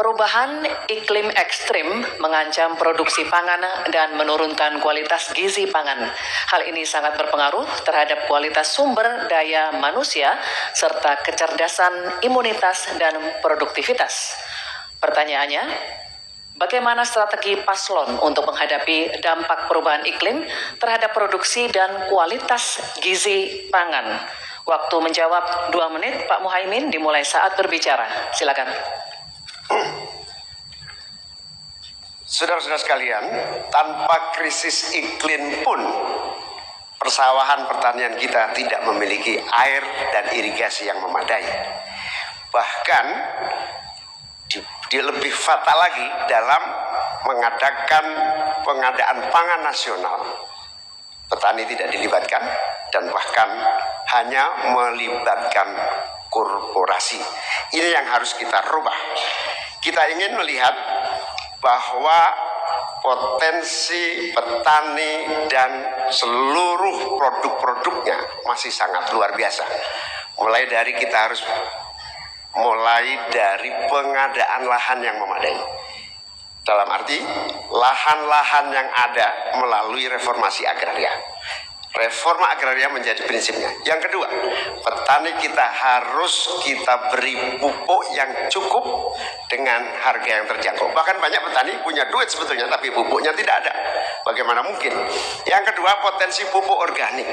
Perubahan iklim ekstrim mengancam produksi pangan dan menurunkan kualitas gizi pangan. Hal ini sangat berpengaruh terhadap kualitas sumber daya manusia serta kecerdasan, imunitas, dan produktivitas. Pertanyaannya, bagaimana strategi paslon untuk menghadapi dampak perubahan iklim terhadap produksi dan kualitas gizi pangan? Waktu menjawab 2 menit, Pak Muhaimin, dimulai saat berbicara. Silakan. Saudara-saudara sekalian, tanpa krisis iklim pun persawahan pertanian kita tidak memiliki air dan irigasi yang memadai. Bahkan dia lebih fatal lagi dalam mengadakan pengadaan pangan nasional. Petani tidak dilibatkan dan bahkan hanya melibatkan korporasi. Ini yang harus kita rubah. Kita ingin melihat bahwa potensi petani dan seluruh produk-produknya masih sangat luar biasa. Mulai dari pengadaan lahan yang memadai. Dalam arti lahan-lahan yang ada melalui reformasi agraria. Reforma agraria menjadi prinsipnya. Yang kedua, petani kita harus kita beri pupuk yang cukup dengan harga yang terjangkau. Bahkan banyak petani punya duit sebetulnya, tapi pupuknya tidak ada. Bagaimana mungkin? Yang kedua, potensi pupuk organik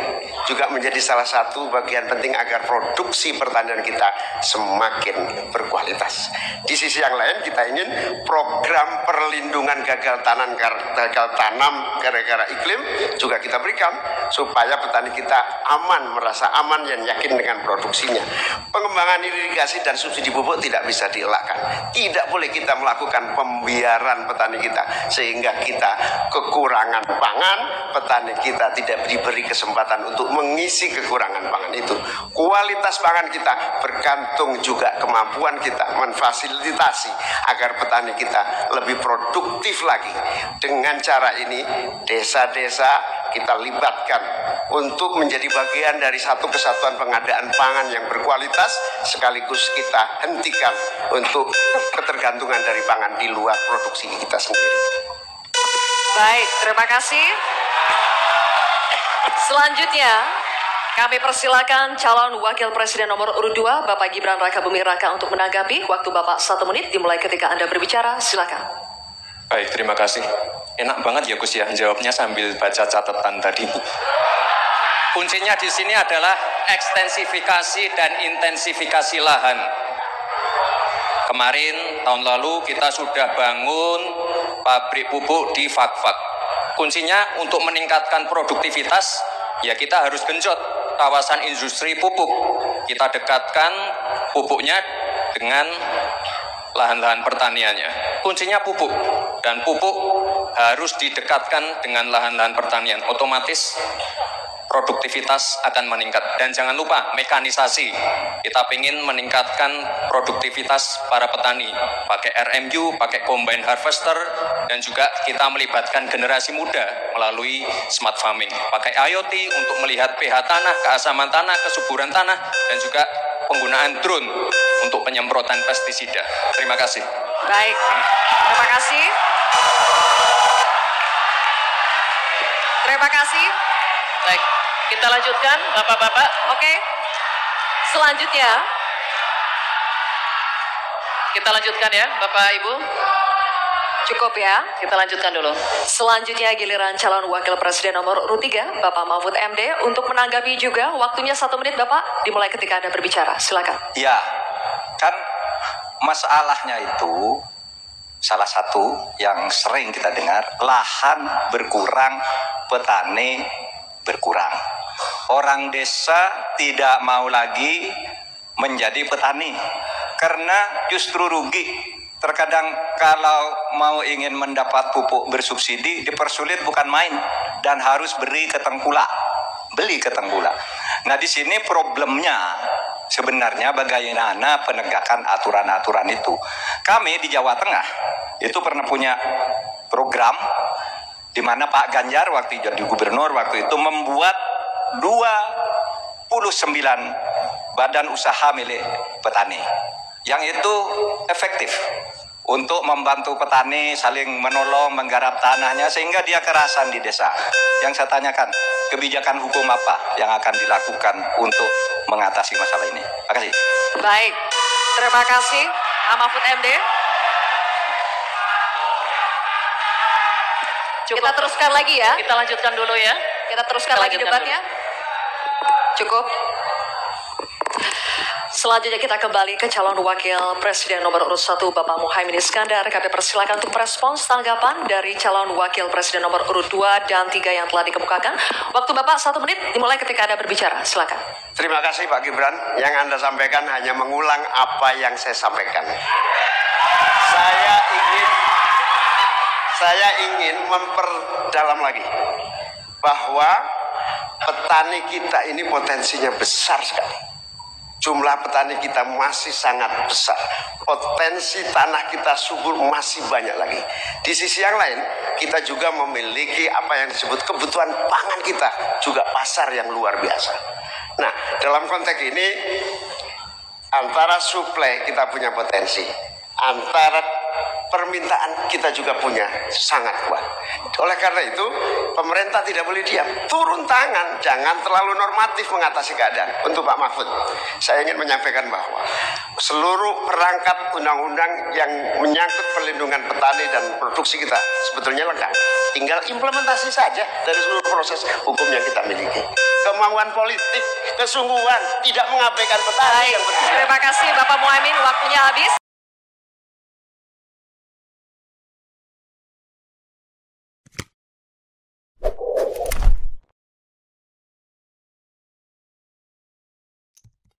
juga menjadi salah satu bagian penting agar produksi pertanian kita semakin berkualitas. Di sisi yang lain, kita ingin program perlindungan gagal tanam gara-gara iklim juga kita berikan supaya petani kita aman, merasa aman dan yakin dengan produksinya. Pengembangan irigasi dan subsidi pupuk tidak bisa dielakkan. Tidak boleh kita melakukan pembiaran petani kita sehingga kita kekurangan pangan, petani kita tidak diberi kesempatan untuk mengisi kekurangan pangan itu. Kualitas pangan kita bergantung juga kemampuan kita memfasilitasi agar petani kita lebih produktif lagi. Dengan cara ini, desa-desa kita libatkan untuk menjadi bagian dari satu kesatuan pengadaan pangan yang berkualitas, sekaligus kita hentikan untuk ketergantungan dari pangan di luar produksi kita sendiri. Baik, terima kasih. Selanjutnya, kami persilakan calon wakil presiden nomor urut 2, Bapak Gibran Rakabuming Raka untuk menanggapi. Waktu Bapak 1 menit dimulai ketika Anda berbicara. Silakan. Baik, terima kasih. Enak banget ya Gus ya, jawabnya sambil baca catatan tadi. Kuncinya di sini adalah ekstensifikasi dan intensifikasi lahan. Kemarin, tahun lalu kita sudah bangun pabrik pupuk di Fak-Fak. Kuncinya untuk meningkatkan produktivitas, ya kita harus genjot kawasan industri pupuk. Kita dekatkan pupuknya dengan lahan-lahan pertaniannya. Kuncinya pupuk, dan pupuk harus didekatkan dengan lahan-lahan pertanian. Otomatis produktivitas akan meningkat. Dan jangan lupa mekanisasi. Kita ingin meningkatkan produktivitas para petani pakai RMU, pakai combine harvester, dan juga kita melibatkan generasi muda melalui smart farming, pakai IoT untuk melihat pH tanah, keasaman tanah, kesuburan tanah, dan juga penggunaan drone untuk penyemprotan pestisida. Terima kasih. Baik, terima kasih. Terima kasih. Baik, kita lanjutkan, Bapak-Bapak. Oke. Selanjutnya, kita lanjutkan ya, Bapak Ibu. Cukup ya, kita lanjutkan dulu. Selanjutnya giliran calon wakil presiden nomor urut 3, Bapak Mahfud MD, untuk menanggapi juga. Waktunya 1 menit, Bapak, dimulai ketika Anda berbicara. Silakan. Ya, kan masalahnya itu salah satu yang sering kita dengar, lahan berkurang, petani berkurang. Orang desa tidak mau lagi menjadi petani karena justru rugi. Terkadang kalau mau ingin mendapat pupuk bersubsidi dipersulit bukan main, dan harus beli ke Tengkulak. Nah di sini problemnya sebenarnya bagaimana penegakan aturan-aturan itu. Kami di Jawa Tengah itu pernah punya program di mana Pak Ganjar waktu jadi gubernur waktu itu membuat 29 badan usaha milik petani yang itu efektif untuk membantu petani saling menolong menggarap tanahnya sehingga dia kerasan di desa. Yang saya tanyakan, kebijakan hukum apa yang akan dilakukan untuk mengatasi masalah ini? Terima kasih. Baik, terima kasih Pak Mahfud MD. Kita teruskan lagi ya. Kita lanjutkan dulu ya. Kita teruskan lagi debatnya. Cukup. Selanjutnya kita kembali ke calon wakil presiden nomor urut 1 Bapak Muhaimin Iskandar. Kami persilakan untuk merespons tanggapan dari calon wakil presiden nomor urut 2 dan 3 yang telah dikemukakan. Waktu Bapak 1 menit dimulai ketika Anda berbicara. Silakan. Terima kasih Pak Gibran. Yang Anda sampaikan hanya mengulang apa yang saya sampaikan. Saya ingin memperdalam lagi bahwa petani kita ini potensinya besar sekali. Jumlah petani kita masih sangat besar. Potensi tanah kita subur masih banyak lagi. Di sisi yang lain, kita juga memiliki apa yang disebut kebutuhan pangan kita, juga pasar yang luar biasa. Nah, dalam konteks ini, antara suplai kita punya potensi, antara permintaan kita juga punya sangat kuat. Oleh karena itu, pemerintah tidak boleh diam, turun tangan, jangan terlalu normatif mengatasi keadaan. Untuk Pak Mahfud, saya ingin menyampaikan bahwa seluruh perangkat undang-undang yang menyangkut perlindungan petani dan produksi kita sebetulnya lengkap. Tinggal implementasi saja dari seluruh proses hukum yang kita miliki. Kemauan politik, kesungguhan, tidak mengabaikan petani yang berbeda. Terima kasih Bapak Muhaimin, waktunya habis.